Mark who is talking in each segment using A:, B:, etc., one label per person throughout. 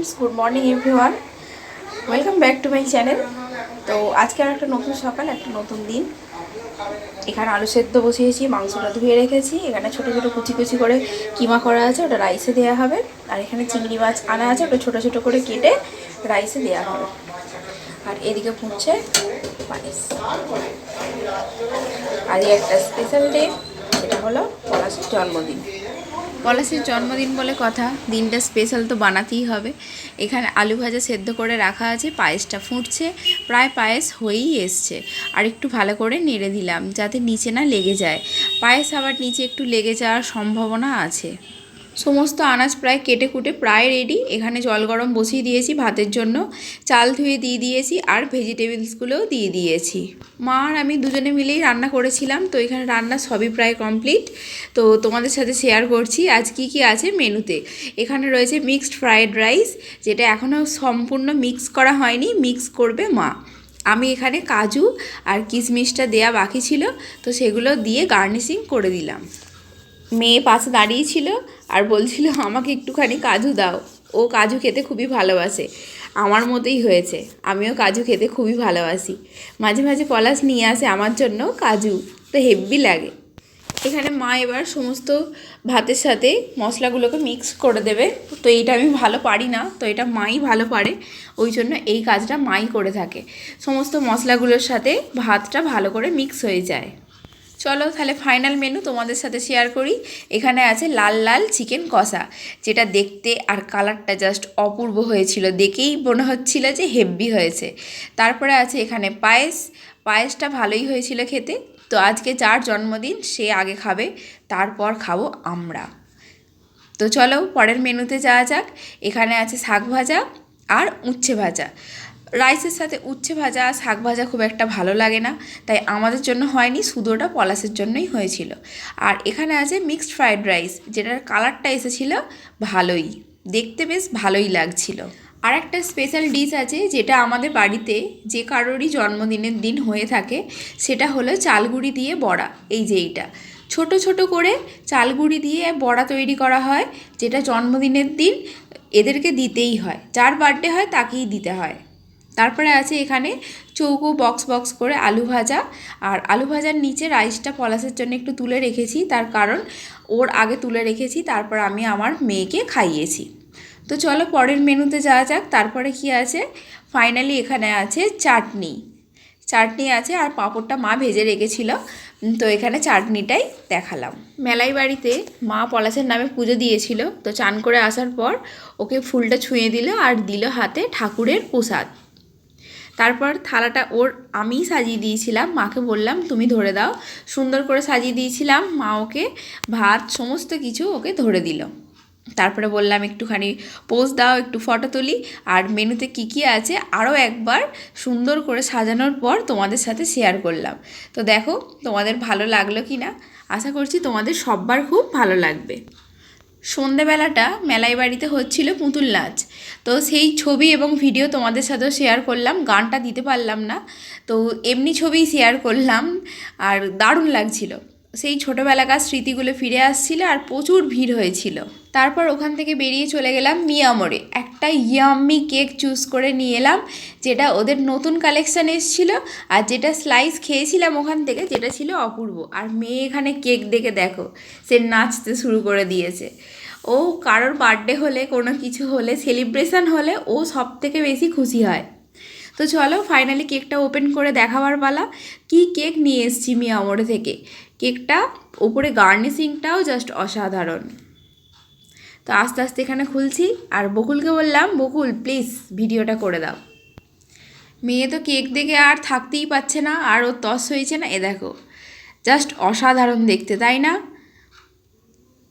A: Friends, good morning everyone, welcome back to my channel. তো আজকে আর একটা নতুন সকাল, একটা নতুন দিন। এখানে আলু সেদ্ধ বসিয়েছি, মাংসটা ধুয়ে রেখেছি। এখানে ছোটো ছোটো কুচি কুচি করে কিমা করা আছে, ওটা রাইসে দেওয়া হবে। আর এখানে চিংড়ি মাছ আনা আছে, ওটা ছোটো ছোটো করে কেটে রাইসে দেওয়া হবে। আর এদিকে ফুটছে পায়েস। আর একটা স্পেশাল ডে, সেটা হলো পলাশের জন্মদিন। পলাশের জন্মদিন বলে কথা, দিনটা স্পেশাল তো বানাতেই হবে। এখানে আলু ভাজা সেদ্ধ করে রাখা আছে, পায়েসটা ফুটছে, প্রায় পায়েস হয়েই এসছে। আর একটু ভালো করে নেড়ে দিলাম যাতে নিচে না লেগে যায়। পায়েস আবার নিচে একটু লেগে যাওয়ার সম্ভাবনা আছে। সমস্ত আনাজ প্রায় কেটে কুটে প্রায় রেডি। এখানে জল গরম বসিয়ে দিয়েছি ভাতের জন্য, চাল ধুয়ে দিয়ে দিয়েছি, আর ভেজিটেবলসগুলোও দিয়ে দিয়েছি। মা আর আমি দুজনে মিলেই রান্না করেছিলাম। তো এখানে রান্না সবই প্রায় কমপ্লিট। তো তোমাদের সাথে শেয়ার করছি আজ কী কী আছে মেনুতে। এখানে রয়েছে মিক্সড ফ্রায়েড রাইস, যেটা এখনও সম্পূর্ণ মিক্স করা হয়নি, মিক্স করবে মা। আমি এখানে কাজু আর কিশমিশটা দেয়া বাকি ছিল, তো সেগুলো দিয়ে গার্নিশিং করে দিলাম। মেয়ে পাশে দাঁড়িয়েছিল আর বলছিল আমাকে একটুখানি কাজু দাও। ও কাজু খেতে খুবই ভালোবাসে, আমার মতোই হয়েছে। আমিও কাজু খেতে খুবই ভালোবাসি। মাঝে মাঝে পলাশ নিয়ে আসে আমার জন্য কাজু, তো হেব্বি লাগে। এখানে মা এবার সমস্ত ভাতের সাথে মশলাগুলোকে মিক্স করে দেবে। তো এইটা আমি ভালো পারি না, তো এটা মাই ভালো পারে, ওই জন্য এই কাজটা মাই করে থাকে। সমস্ত মশলাগুলোর সাথে ভাতটা ভালো করে মিক্স হয়ে যায়। চলো তাহলে ফাইনাল মেনু তোমাদের সাথে শেয়ার করি। এখানে আছে লাল লাল চিকেন কষা, যেটা দেখতে আর কালারটা জাস্ট অপূর্ব হয়েছিল, দেখেই মনে হচ্ছিল যে হেব্বি হয়েছে। তারপরে আছে এখানে পায়েসটা ভালোই হয়েছিল খেতে। তো আজকে যার জন্মদিন সে আগে খাবে, তারপর খাবো আমরা। তো চলো পরের মেনুতে যাওয়া যাক। এখানে আছে শাক ভাজা আর উচ্ছে ভাজা। রাইসের সাথে উচ্ছে ভাজা আর শাক ভাজা খুব একটা ভালো লাগে না, তাই আমাদের জন্য হয়নি, শুধু ওটা পলাশের জন্যই হয়েছিল। আর এখানে আছে মিক্সড ফ্রায়েড রাইস, যেটার কালারটা এসেছিল ভালোই, দেখতে বেশ ভালোই লাগছিল। আর একটা স্পেশাল ডিশ আছে, যেটা আমাদের বাড়িতে যে কারোরই জন্মদিনের দিন হয়ে থাকে, সেটা হলো চালগুড়ি দিয়ে বড়া। এই যে এইটা ছোট ছোট করে চালগুড়ি দিয়ে বড়া তৈরি করা হয়, যেটা জন্মদিনের দিন এদেরকে দিতেই হয়, যার বার্থডে হয় তাকেই দিতে হয়। তারপরে আছে এখানে চৌকো বক্স বক্স করে আলু ভাজা, আর আলু ভাজার নিচে রাইসটা পলাশের জন্য একটু তুলে রেখেছি, তার কারণ ওর আগে তুলে রেখেছি, তারপর আমি আমার মেয়েকে খাইয়েছি। তো চলো পরের মেনুতে যাওয়া যাক। তারপরে কি আছে, ফাইনালি এখানে আছে চাটনি আছে, আর পাঁপড়টা মা ভেজে রেখেছিল। তো এখানে চাটনিটাই দেখালাম। মেলাই বাড়িতে মা পলাশের নামে পুজো দিয়েছিল, তো চান করে আসার পর ওকে ফুলটা ছুঁয়ে দিল আর দিল হাতে ঠাকুরের প্রসাদ। তারপর থালাটা ওর আমিই সাজিয়ে দিয়েছিলাম, মাকে বললাম তুমি ধরে দাও। সুন্দর করে সাজিয়ে দিয়েছিলাম, মা ওকে ভাত সমস্ত কিছু ওকে ধরে দিল। তারপরে বললাম একটুখানি পোজ দাও, একটু ফটো তুলি। আর মেনুতে কী কী আছে আরও একবার সুন্দর করে সাজানোর পর তোমাদের সাথে শেয়ার করলাম। তো দেখো তোমাদের ভালো লাগলো কি না, আশা করছি তোমাদের সবার খুব ভালো লাগবে। সন্ধেবেলাটা মেলাই বাড়িতে হচ্ছিল পুতুল নাচ, তো সেই ছবি এবং ভিডিও তোমাদের সাথেও শেয়ার করলাম। গানটা দিতে পারলাম না, তো এমনি ছবিই শেয়ার করলাম। আর দারুণ লাগছিল, সেই ছোটোবেলাকার স্মৃতিগুলো ফিরে আসছিল, আর প্রচুর ভিড় হয়েছিল। তারপর ওখান থেকে বেরিয়ে চলে গেলাম মিয়ামোড়ে। একটা ইয়াম্মি কেক চুজ করে নিয়ে এলাম, যেটা ওদের নতুন কালেকশান এসেছিলো, আর যেটা স্লাইস খেয়েছিলাম ওখান থেকে, যেটা ছিল অপূর্ব। আর মেয়ে এখানে কেক দেখে দেখো, সে নাচতে শুরু করে দিয়েছে। ও কারোর বার্থডে হলে, কোনো কিছু হলে, সেলিব্রেশন হলে ও সব থেকে বেশি খুশি হয়। তো চলো ফাইনালি কেকটা ওপেন করে দেখাবার পালা। কি কেক নিয়ে এসেছি মিয়ামোড়ে থেকে। কেকটা ওপরে গার্নিশিংটাও জাস্ট অসাধারণ। তো আস্তে আস্তে এখানে খুলছি, আর বকুলকে বললাম বকুল প্লিজ ভিডিওটা করে দাও। মেয়ে তো কেক দেখে আর থাকতেই পারছে না, আর ও তস হয়েছে না, এ দেখো জাস্ট অসাধারণ দেখতে, তাই না?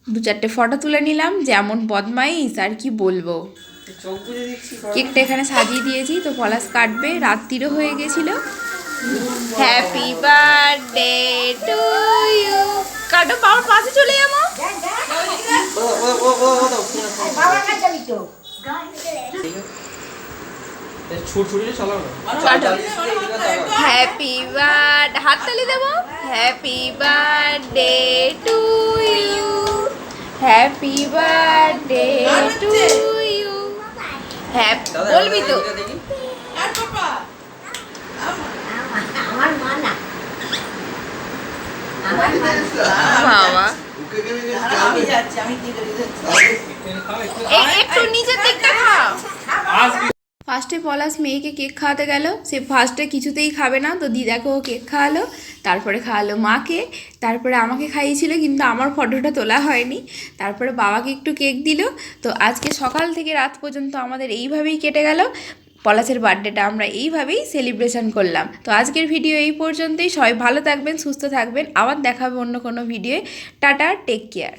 A: দু চারটে ফটো তুলে নিলাম, যেমন বদমাইশ আর কি বলবো। কেকটা এখানে সাজিয়ে দিয়েছি, তো পলাশ কাটবে, রাত্রিরও হয়ে গেছিলো। Happy birthday to you. কাটো, বাবার পাশে চলে যাবো। হ্যাপি বার্থডে, হাততালি দেবো। Happy birthday to you, happy birthday to you, হ্যাঁ বলবি তো।
B: আমার মা না, আমার মা না।
A: বাবা
C: আমি যাচ্ছি, আমি কি করি
A: একটু নিচের দিকটা খাও। ফার্স্টে পলাশ মেয়েকে কেক খাওয়াতে গেল, সে ফার্স্টে কিছুতেই খাবে না, তো দিদাকে ও কেক খাওয়ালো, তারপরে খাওয়ালো মাকে, তারপরে আমাকে খাইয়েছিল কিন্তু আমার ফটোটা তোলা হয়নি, তারপরে বাবাকে একটু কেক দিল। তো আজকে সকাল থেকে রাত পর্যন্ত আমাদের এইভাবেই কেটে গেল। পলাশের বার্থডেটা আমরা এইভাবেই সেলিব্রেশন করলাম। তো আজকের ভিডিও এই পর্যন্তই। সবাই ভালো থাকবেন, সুস্থ থাকবেন, আবার দেখা হবে অন্য কোনো ভিডিওয়ে। Tata, take care.